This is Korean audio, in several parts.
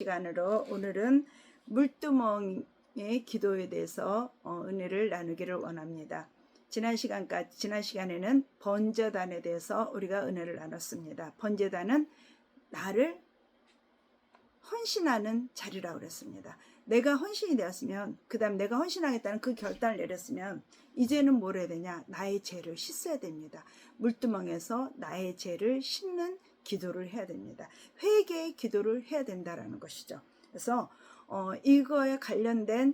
시간으로 오늘은 물두멍의 기도에 대해서 은혜를 나누기를 원합니다. 지난 시간에는 번제단에 대해서 우리가 은혜를 나눴습니다. 번제단은 나를 헌신하는 자리라고 그랬습니다. 내가 헌신이 되었으면, 그 다음 내가 헌신하겠다는 그 결단을 내렸으면 이제는 뭘 해야 되냐? 나의 죄를 씻어야 됩니다. 물두멍에서 나의 죄를 씻는 기도를 해야 됩니다. 회개의 기도를 해야 된다라는 것이죠. 그래서 이거에 관련된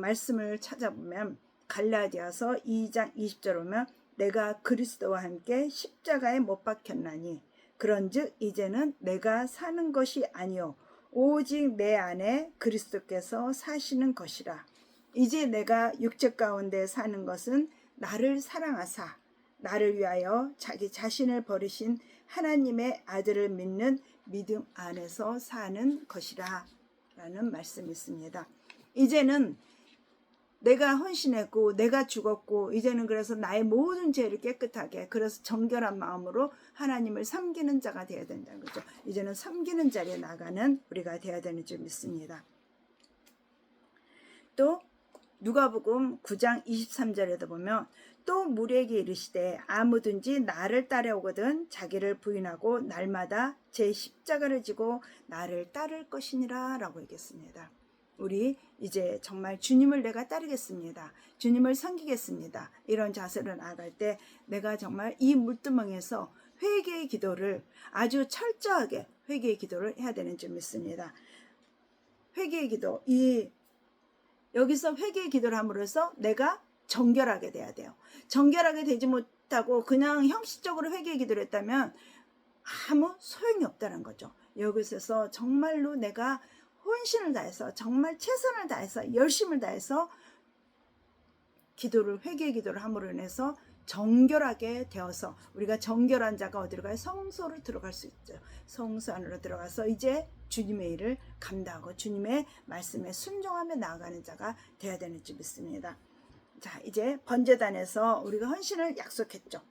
말씀을 찾아보면 갈라디아서 2장 20절 보면 내가 그리스도와 함께 십자가에 못 박혔나니 그런즉 이제는 내가 사는 것이 아니요 오직 내 안에 그리스도께서 사시는 것이라. 이제 내가 육체 가운데 사는 것은 나를 사랑하사 나를 위하여 자기 자신을 버리신 하나님의 아들을 믿는 믿음 안에서 사는 것이라 라는 말씀이 있습니다. 이제는 내가 헌신했고 내가 죽었고 이제는 그래서 나의 모든 죄를 깨끗하게, 그래서 정결한 마음으로 하나님을 섬기는 자가 되어야 된다는 거죠. 이제는 섬기는 자리에 나가는 우리가 되어야 되는 줄 믿습니다. 또 누가복음 9장 23절에도 보면 또 무리에게 이르시되 아무든지 나를 따라오거든 자기를 부인하고 날마다 제 십자가를 지고 나를 따를 것이니라 라고 얘기했습니다. 우리 이제 정말 주님을 내가 따르겠습니다. 주님을 섬기겠습니다. 이런 자세로 나아갈 때 내가 정말 이 물두멍에서 회개의 기도를 아주 철저하게 회개의 기도를 해야 되는 줄 믿습니다. 회개의 기도, 여기서 회개의 기도를 함으로써 내가 정결하게 돼야 돼요. 정결하게 되지 못하고 그냥 형식적으로 회개의 기도를 했다면 아무 소용이 없다는 거죠. 여기서 정말로 내가 혼신을 다해서 정말 최선을 다해서 열심을 다해서 회개의 기도를 함으로 인해서 정결하게 되어서 우리가 정결한 자가 어디로 가요? 성소로 들어갈 수 있죠. 성소 안으로 들어가서 이제 주님의 일을 감당하고 주님의 말씀에 순종하며 나아가는 자가 되어야 되는 줄 믿습니다. 자, 이제 번제단에서 우리가 헌신을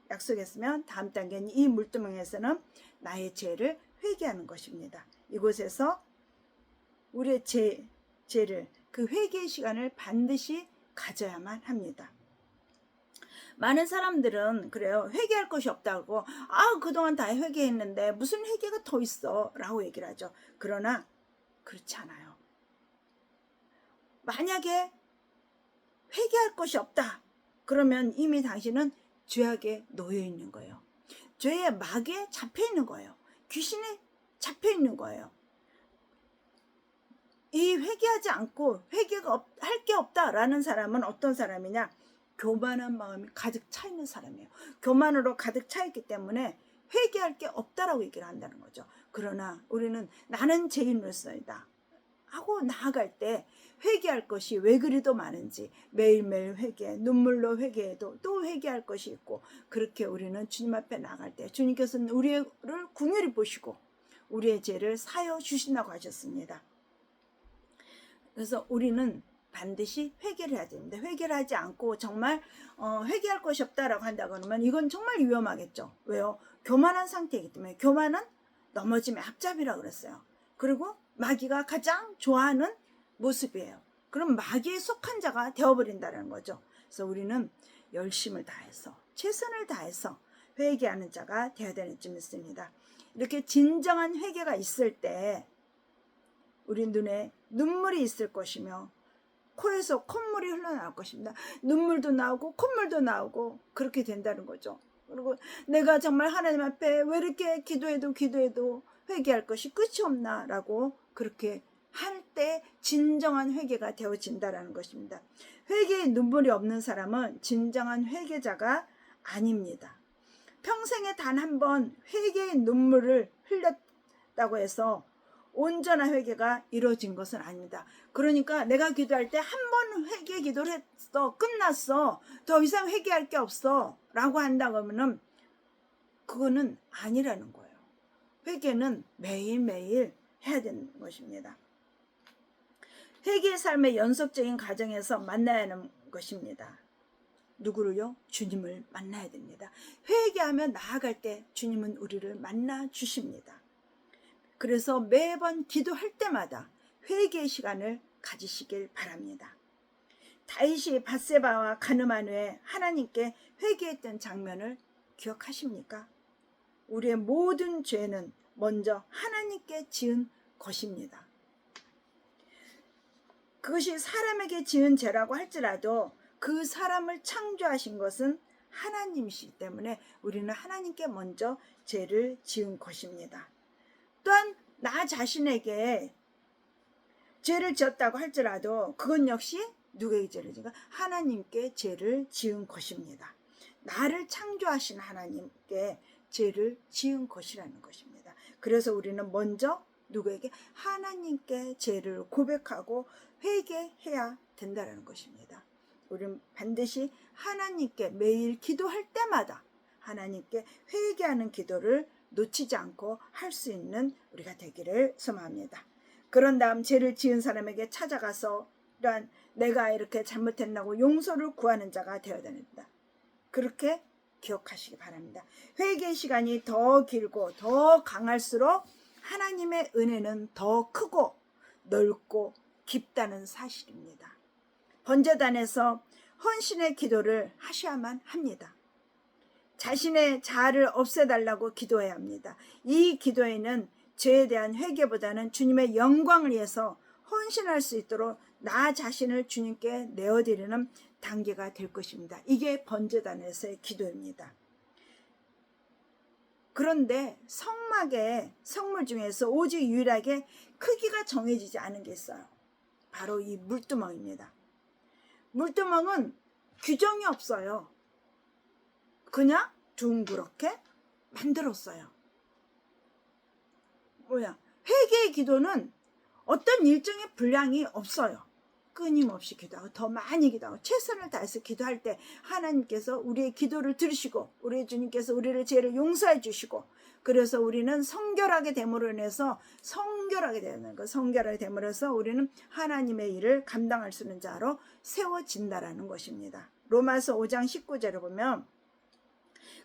약속했으면 다음 단계는 이 물두멍에서는 나의 죄를 회개하는 것입니다. 이곳에서 우리의 죄를, 그 회개의 시간을 반드시 가져야만 합니다. 많은 사람들은 그래요. 회개할 것이 없다고, 그동안 다 회개했는데 무슨 회개가 더 있어 라고 얘기를 하죠. 그러나 그렇지 않아요. 만약에 회개할 것이 없다 그러면 이미 당신은 죄악에 놓여 있는 거예요. 죄의 막에 잡혀 있는 거예요. 귀신에 잡혀 있는 거예요. 이 회개하지 않고 회개가 할 게 없다라는 사람은 어떤 사람이냐? 교만한 마음이 가득 차 있는 사람이에요. 교만으로 가득 차 있기 때문에 회개할 게 없다라고 얘기를 한다는 거죠. 그러나 우리는 나는 죄인으로서이다 하고 나아갈 때 회개할 것이 왜 그리도 많은지, 매일매일 회개, 눈물로 회개해도 또 회개할 것이 있고, 그렇게 우리는 주님 앞에 나갈 때 주님께서는 우리를 긍휼히 보시고 우리의 죄를 사여 주신다고 하셨습니다. 그래서 우리는 반드시 회개를 해야 됩니다. 회개를 하지 않고 정말 회개할 것이 없다라고 한다고 하면 이건 정말 위험하겠죠. 왜요? 교만한 상태이기 때문에. 교만은 넘어짐의 앞잡이라고 그랬어요. 그리고 마귀가 가장 좋아하는 모습이에요. 그럼 마귀에 속한 자가 되어버린다는 거죠. 그래서 우리는 열심을 다해서 최선을 다해서 회개하는 자가 되어야 되는 줄 믿습니다. 이렇게 진정한 회개가 있을 때 우리 눈에 눈물이 있을 것이며 코에서 콧물이 흘러나올 것입니다. 눈물도 나오고 콧물도 나오고 그렇게 된다는 거죠. 그리고 내가 정말 하나님 앞에 왜 이렇게 기도해도 회개할 것이 끝이 없나 라고 그렇게 할 때 진정한 회개가 되어진다는 것입니다. 회개의 눈물이 없는 사람은 진정한 회개자가 아닙니다. 평생에 단 한 번 회개의 눈물을 흘렸다고 해서 온전한 회개가 이루어진 것은 아닙니다. 그러니까 내가 기도할 때 한 번 회개 기도를 했어, 끝났어, 더 이상 회개할 게 없어 라고 한다고 하면은 그거는 아니라는 거예요. 회개는 매일매일 해야 되는 것입니다. 회개의 삶의 연속적인 과정에서 만나야 하는 것입니다. 누구를요? 주님을 만나야 됩니다. 회개하며 나아갈 때 주님은 우리를 만나 주십니다. 그래서 매번 기도할 때마다 회개의 시간을 가지시길 바랍니다. 다윗이 밧세바와 간음한 후에 하나님께 회개했던 장면을 기억하십니까? 우리의 모든 죄는 먼저 하나님께 지은 것입니다. 그것이 사람에게 지은 죄라고 할지라도 그 사람을 창조하신 것은 하나님이시기 때문에 우리는 하나님께 먼저 죄를 지은 것입니다. 또한 나 자신에게 죄를 지었다고 할지라도 그건 역시 누구에게 죄를 지은가? 하나님께 죄를 지은 것입니다. 나를 창조하신 하나님께 죄를 지은 것이라는 것입니다. 그래서 우리는 먼저 누구에게? 하나님께 죄를 고백하고 회개해야 된다는 것입니다. 우리는 반드시 하나님께 매일 기도할 때마다 하나님께 회개하는 기도를 놓치지 않고 할 수 있는 우리가 되기를 소망합니다. 그런 다음 죄를 지은 사람에게 찾아가서 또한 내가 이렇게 잘못했나고 용서를 구하는 자가 되어야 됩니다. 그렇게 기억하시기 바랍니다. 회개의 시간이 더 길고 더 강할수록 하나님의 은혜는 더 크고 넓고 깊다는 사실입니다. 번제단에서 헌신의 기도를 하셔야만 합니다. 자신의 자아를 없애달라고 기도해야 합니다. 이 기도에는 죄에 대한 회개보다는 주님의 영광을 위해서 헌신할 수 있도록 나 자신을 주님께 내어드리는 단계가 될 것입니다. 이게 번제단에서의 기도입니다. 그런데 성막의 성물 중에서 오직 유일하게 크기가 정해지지 않은 게 있어요. 바로 이 물두멍입니다. 물두멍은 규정이 없어요. 그냥 둥그렇게 만들었어요. 회개의 기도는 어떤 일정의 분량이 없어요. 끊임없이 기도하고 더 많이 기도하고 최선을 다해서 기도할 때 하나님께서 우리의 기도를 들으시고 우리 주님께서 우리를 죄를 용서해 주시고 그래서 우리는 성결하게 됨으로 인해서 성결하게 됨으로 해서 우리는 하나님의 일을 감당할 수 있는 자로 세워진다라는 것입니다. 로마서 5장 19절을 보면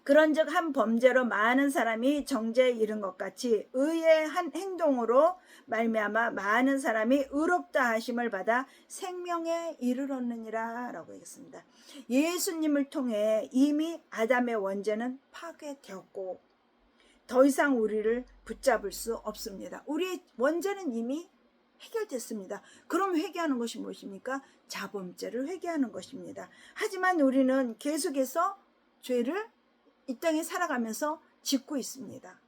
그런즉 한 범죄로 많은 사람이 정죄에 이른 것 같이 의의 한 행동으로 말미암아 많은 사람이 의롭다 하심을 받아 생명에 이르렀느니라 라고 했습니다. 예수님을 통해 이미 아담의 원죄는 파괴되었고 더 이상 우리를 붙잡을 수 없습니다. 우리의 원죄는 이미 해결됐습니다. 그럼 회개하는 것이 무엇입니까? 자범죄를 회개하는 것입니다. 하지만 우리는 계속해서 죄를 이 땅에 살아가면서 짓고 있습니다.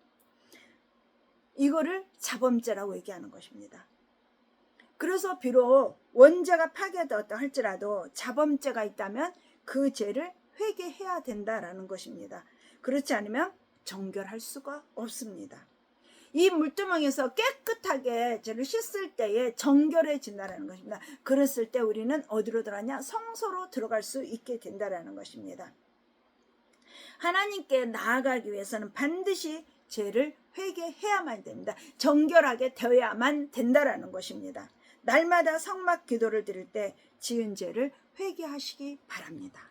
이거를 자범죄라고 얘기하는 것입니다. 그래서 비록 원죄가 파괴되었다 할지라도 자범죄가 있다면 그 죄를 회개해야 된다라는 것입니다. 그렇지 않으면 정결할 수가 없습니다. 이 물두멍에서 깨끗하게 죄를 씻을 때에 정결해진다는 것입니다. 그랬을 때 우리는 어디로 들어가냐? 성소로 들어갈 수 있게 된다는 것입니다. 하나님께 나아가기 위해서는 반드시 죄를 회개해야만 됩니다. 정결하게 되어야만 된다라는 것입니다. 날마다 성막 기도를 드릴 때 지은 죄를 회개하시기 바랍니다.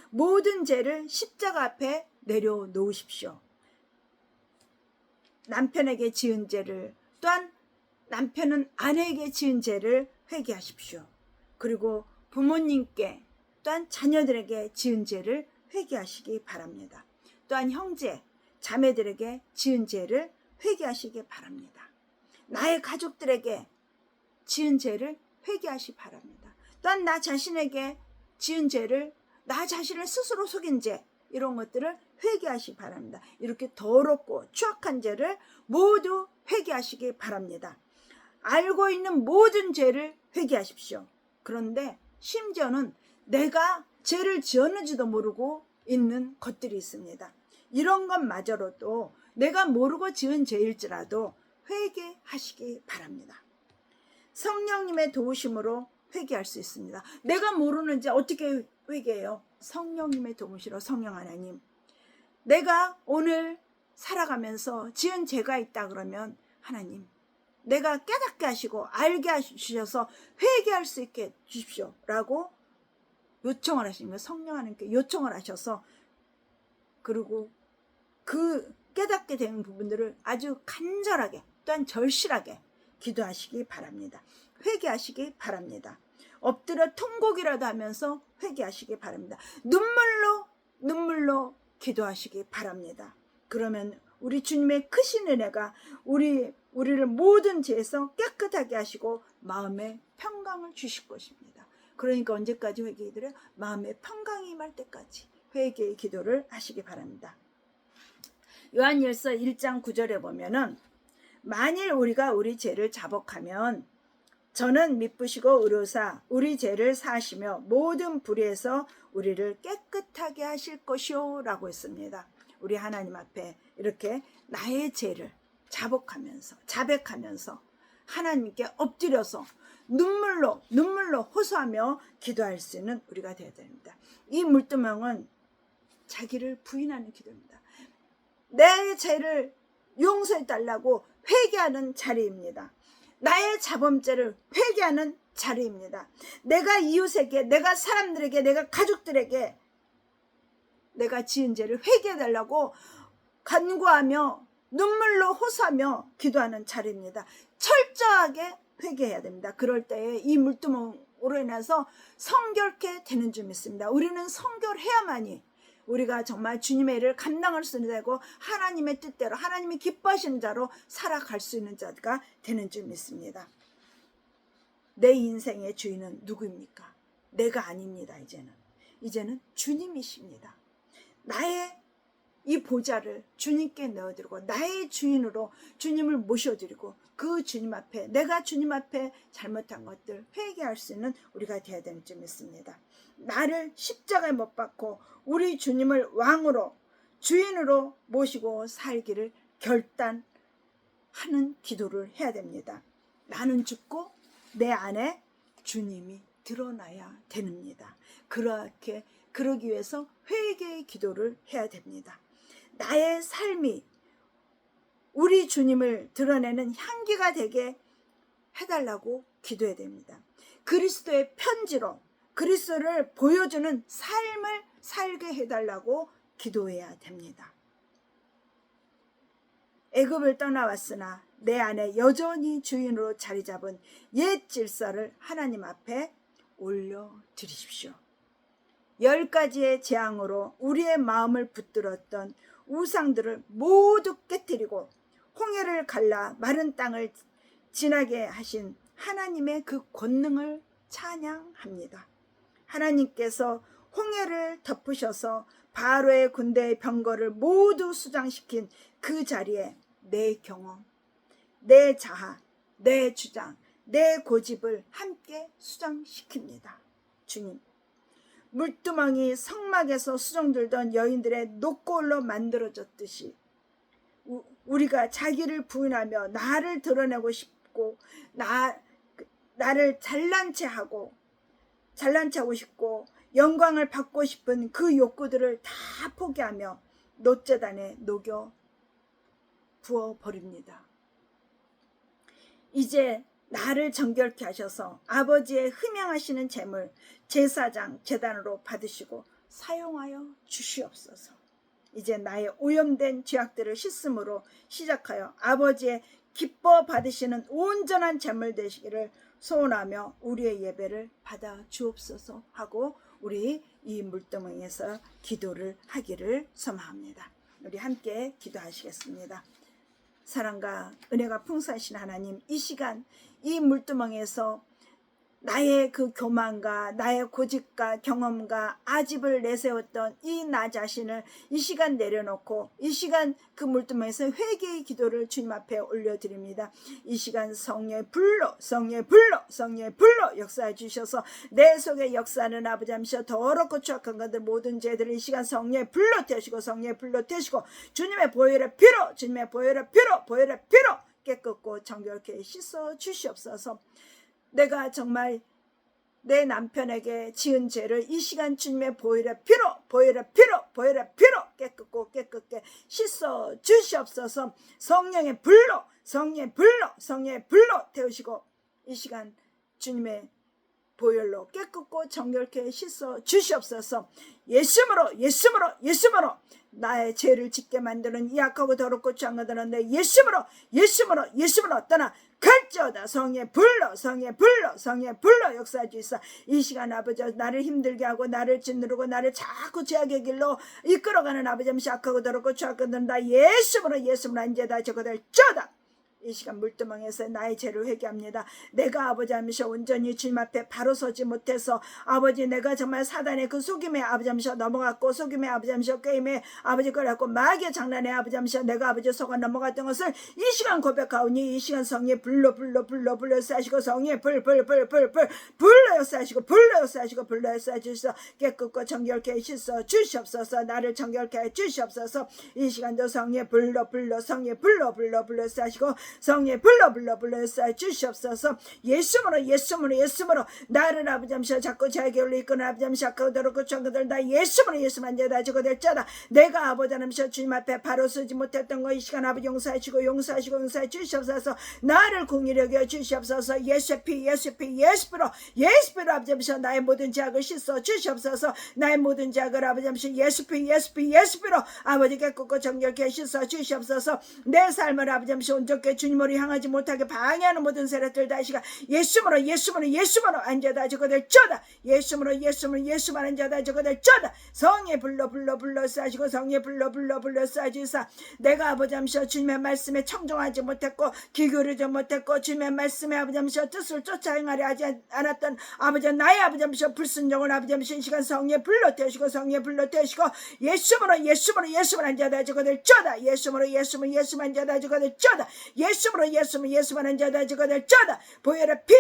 모든 죄를 십자가 앞에 내려놓으십시오. 남편에게 지은 죄를 또한 남편은 아내에게 지은 죄를 회개하십시오. 그리고 부모님께 또한 자녀들에게 지은 죄를 회개하시기 바랍니다. 또한 형제, 자매들에게 지은 죄를 회개하시기 바랍니다. 나의 가족들에게 지은 죄를 회개하시기 바랍니다. 또한 나 자신에게 지은 죄를 나 자신을 스스로 속인 죄 이런 것들을 회개하시기 바랍니다. 이렇게 더럽고 추악한 죄를 모두 회개하시기 바랍니다. 알고 있는 모든 죄를 회개하십시오. 그런데 심지어는 내가 죄를 지었는지도 모르고 있는 것들이 있습니다. 이런 것마저로도 내가 모르고 지은 죄일지라도 회개하시기 바랍니다. 성령님의 도우심으로 회개할 수 있습니다. 내가 모르는지 어떻게 회개해요? 성령님의 도우심으로. 성령 하나님, 내가 오늘 살아가면서 지은 죄가 있다 그러면 하나님, 내가 깨닫게 하시고 알게 하셔서 회개할 수 있게 주십시오 라고 요청을 하시는 거예요. 성령 하나님께 요청을 하셔서, 그리고 그 깨닫게 되는 부분들을 아주 간절하게 또한 절실하게 기도하시기 바랍니다. 회개하시기 바랍니다. 엎드려 통곡이라도 하면서 회개하시기 바랍니다. 눈물로 기도하시기 바랍니다. 그러면 우리 주님의 크신 은혜가 우리를 모든 죄에서 깨끗하게 하시고 마음에 평강을 주실 것입니다. 그러니까 언제까지 회개해드려요? 마음에 평강이 임할 때까지 회개의 기도를 하시기 바랍니다. 요한일서 1장 9절에 보면은 만일 우리가 우리 죄를 자복하면 저는 미쁘시고 의로사 우리 죄를 사하시며 모든 불의에서 우리를 깨끗하게 하실 것이요 라고 했습니다. 우리 하나님 앞에 이렇게 나의 죄를 자백하면서 하나님께 엎드려서 눈물로 호소하며 기도할 수 있는 우리가 되어야 됩니다. 이 물두멍은 자기를 부인하는 기도입니다. 내 죄를 용서해 달라고 회개하는 자리입니다. 나의 자범죄를 회개하는 자리입니다. 내가 이웃에게, 내가 사람들에게, 내가 가족들에게 내가 지은 죄를 회개해 달라고 간구하며 눈물로 호소하며 기도하는 자리입니다. 철저하게 회개해야 됩니다. 그럴 때에 이 물두멍으로 인해서 성결케 되는 줄 믿습니다. 우리는 성결해야만이 우리가 정말 주님의 일을 감당할 수 있는 자고 하나님의 뜻대로 하나님이 기뻐하시는 자로 살아갈 수 있는 자가 되는 줄 믿습니다. 내 인생의 주인은 누구입니까? 내가 아닙니다. 이제는 주님이십니다. 나의 이 보좌를 주님께 넣어드리고 나의 주인으로 주님을 모셔드리고 그 주님 앞에 내가 주님 앞에 잘못한 것들 회개할 수 있는 우리가 되어야 되는 줄 믿습니다. 나를 십자가에 못 박고 우리 주님을 왕으로 주인으로 모시고 살기를 결단하는 기도를 해야 됩니다. 나는 죽고 내 안에 주님이 드러나야 됩니다. 그러기 위해서 회개의 기도를 해야 됩니다. 나의 삶이 우리 주님을 드러내는 향기가 되게 해달라고 기도해야 됩니다. 그리스도의 편지로 그리스도를 보여주는 삶을 살게 해달라고 기도해야 됩니다. 애굽을 떠나왔으나 내 안에 여전히 주인으로 자리 잡은 옛 질서를 하나님 앞에 올려드리십시오. 10가지의 재앙으로 우리의 마음을 붙들었던 우상들을 모두 깨뜨리고 홍해를 갈라 마른 땅을 지나게 하신 하나님의 그 권능을 찬양합니다. 하나님께서 홍해를 덮으셔서 바로의 군대의 병거를 모두 수장시킨 그 자리에 내 경험, 내 자아, 내 주장, 내 고집을 함께 수장시킵니다. 주님, 물두멍이 성막에서 수정들던 여인들의 녹골로 만들어졌듯이 우리가 자기를 부인하며 나를 드러내고 싶고 나를 잘난 체 하고 싶고 영광을 받고 싶은 그 욕구들을 다 포기하며 놋재단에 녹여 부어버립니다. 이제 나를 정결케 하셔서 아버지의 흠양하시는 재물 제사장 제단으로 받으시고 사용하여 주시옵소서. 이제 나의 오염된 죄악들을 씻음으로 시작하여 아버지의 기뻐 받으시는 온전한 재물 되시기를 소원하며 우리의 예배를 받아 주옵소서 하고 우리 이 물두멍에서 기도를 하기를 소망합니다. 우리 함께 기도하시겠습니다. 사랑과 은혜가 풍성하신 하나님, 이 시간 이 물두멍에서 나의 그 교만과 나의 고집과 경험과 아집을 내세웠던 이 나 자신을 이 시간 내려놓고 이 시간 그 물두멍에서 회개의 기도를 주님 앞에 올려드립니다. 이 시간 성령의 불로 역사해 주셔서 내 속에 역사하는 아버지 하면서 더럽고 추악한 것들 모든 죄들을 이 시간 성령의 불로 태우시고 주님의 보혈의 피로 깨끗고 정결케 씻어 주시옵소서. 내가 정말 내 남편에게 지은 죄를 이 시간 주님의 보혈의 피로 깨끗게 씻어 주시옵소서. 성령의 불로 태우시고 이 시간 주님의 보혈로 깨끗고 정결케 씻어 주시옵소서. 예수님으로 나의 죄를 짓게 만드는 이 악하고 더럽고 추한 것들은 내 예수님으로 떠나 갈지어다. 성의 불러 역사해 주시사. 이 시간 아버지 나를 힘들게 하고 나를 짓누르고 나를 자꾸 죄악의 길로 이끌어가는 아버지 악하고 더럽고 추한 것들은 다 예수님으로 이제 다 저거들 쩌다. 이 시간 물두멍에서 나의 죄를 회개합니다. 내가 아버지 하면서 온전히 주님 앞에 바로 서지 못해서 아버지 내가 정말 사단의 그 속임에 아버지 하면서 넘어갔고 속임에 아버지 하면서 게임에 아버지 걸렸고 마귀의 장난에 아버지 하면서 내가 아버지 속아 넘어갔던 것을 이 시간 고백하오니 이 시간 성의 불러 역사하시고 성의 불러 역사하시고 주시소. 깨끗고 정결케 씻어 주시옵소서. 나를 정결케 해 주시옵소서. 이 시간도 성의 불러 역사하시고 성령 불러 역사해 주시옵소서. 예수님으로 나를 아버지 하면서 자꾸 자기를 이끄는 아버지 하면서 악하고 더럽고 추한 것들 다 예수님으로 이제 다 저거 될 자다. 내가 아버지 하면서 주님 앞에 바로 서지 못했던 거 이 시간 아버지 용서해 주시옵소서. 나를 공의히 여겨 주시옵소서. 예수피로 아버지 하면서 나의 모든 죄악을 씻어 주시옵소서. 나의 모든 죄악을 아버지 하면서 예수피로 아버지 깨끗고 정결케 씻어 주시옵소서. 내 삶을 아버지 하면서 온전케 주님으로 향하지 못하게 방해하는 모든 세력들 다 시간 예수님으로 앉아다 저거들 쩌다. 예수님으로 앉아다 저거들 쩌다. 성에 불러 싸시고 성에 불러 싸주사. 내가 아버지 하면서 주님의 말씀에 청종하지 못했고 기울이지 못했고 주님의 말씀에 아버지 하면서 뜻을 쫓아 행하려 하지 않았던 아버지 나의 아버지 하면서 불순종을 아버지 하면서 이 시간 성에 불러 태우시고 예수님으로 앉아다 저거들 쩌다. 예수님으로 앉아다 저거들 쩌다. 예수만 앉아다 저거들 쩌다. 보혈의 피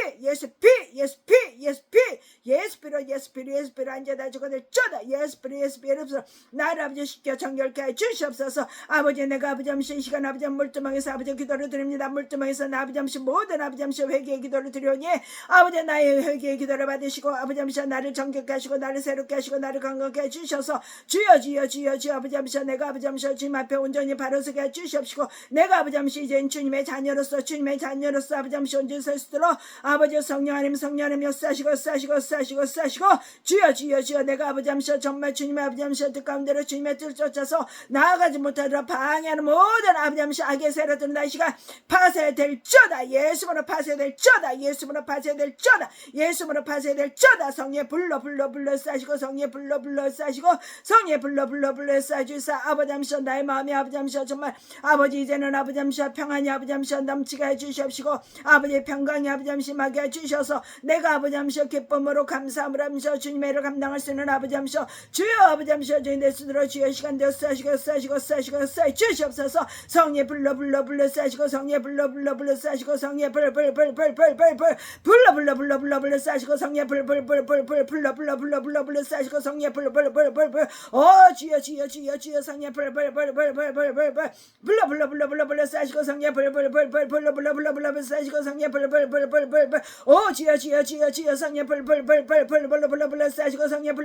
예수피로 앉아다 저거들 쩌다. 예수피로 나를 아버지 시켜 정결케 해 주시옵소서. 아버지 내가 아버지 하면서 이 시간 아버지 물두멍에서 아버지 기도를 드립니다. 물두멍에서 나 아버지 하면서 모든 아버지 하면서 회개의 기도를 드리오니 아버지 나의 회개의 기도를 받으시고 아버지 하면서 나를 정결케 하시고 나를 새롭게 하시고 나를 건강케 해 주셔서 주여 아버지 하면서 내가 아버지 하면서 주님 앞에 온전히 바로 서게 해 주시옵시고 내가 아버지 하면서 이제 주님의 자녀로서 아버지 하면서 온전히 설 수 있도록 아버지 성령 하나님 역사하시고 주여 내가 아버지 하면서 정말 주님의 아버지 하면서 뜻 가운데로 주님의 뜻을 쫓아서 나아가지 못하도록 방해하는 모든 아버지 하면서 악의 세력들은 이 시간 파쇄될 쩌다. 예수로 파쇄될 쩌다. 성령 불러 싸시고 성령 불러 싸주사. 아버지 하면서 나의 마음이 아버지 하면서 정말 아버지 이제는 아버지 하면서 평안히 아버지 하면서 넘치게 해주시옵시고 아버지 평강이 아버지 하면서 임하게 해주셔서 내가 아버지 하면서 기쁨으로 감사함을 하면서 주님의 일을 감당할 수 있는 아버지 하면서 주여 아버지 하면서 주님 내 스스로 주여 시간 되어 싸시고 주시옵소서. 성령 불러 싸시고 성령 불러 싸시고 성령 불러 싸시고 성령 불러 싸시고 성령 주여 성령 불러 싸시고 성령 싸시고 성령 주여 성령 싸시고 성령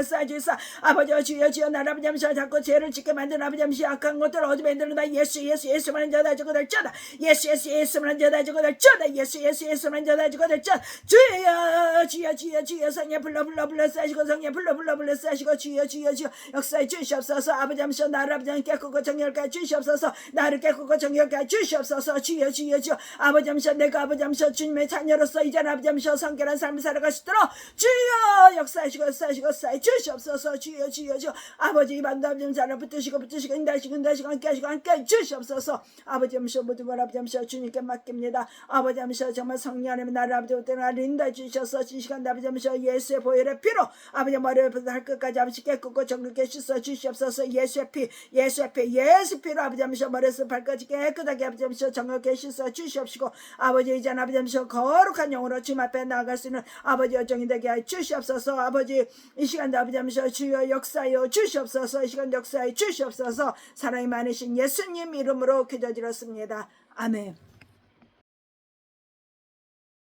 싸주사. 아버지 주여 나를 아버지 하면서 자꾸 죄를 짓게 만든 아버지 하면서 악한 것들을 어디 만들어다. 예수만 앉아다 저거들 쩌다. 예수만 앉아다 저거들 쩌다. 예수만 앉아다 저거들 쩌다. 주여 성령 불러 싸시고 성령 불러 싸시고 주여 역사해 주시옵소서. 아버지 하면서 나를 아버지 하면서 깨끗고 정결케 주시옵소서. 나를 깨끗고 정결케 주시옵소서. 주여 아버지 하면서 내가 아버지 하면서 주님의 자녀로서 이제는 아버지 하면서 성결한 삶을 살아갈 수 있도록 주여 역사하시고 주시옵소서. 주여 아버지 이반도 아버지 하면서 붙으시고 인다시고 함께 주시옵소서. 아버지 하면서 모든 걸 아버지 하면서 주님께 맡깁니다. 아버지 하면서 정말 성령 하나님 나를 아버지 때문에 인도해 주셔서 이 시간 아버지 하면서 예수의 보혈의 피로 아버지 머리부터 할 끝까지 아버지 깨끗고 정결케 씻어 주시옵소서. 예수의 피로 아버지 하면서 머리에서 발까지 깨끗하게 아버지 하면서 정결케 씻어 주시옵시고 아버지 이제는 아버지 하면서 거룩한 영으로 주님 앞에 나아갈 수 있는 아버지 여정이 되게 해 주시옵소서. 아버지 이 시간도 아버지 하면서 주여 역사하여 주시옵소서. 이 시간도 역사하여 주시옵소서. 사랑이 많으신 예수님 이름으로 기도드렸습니다. 아멘.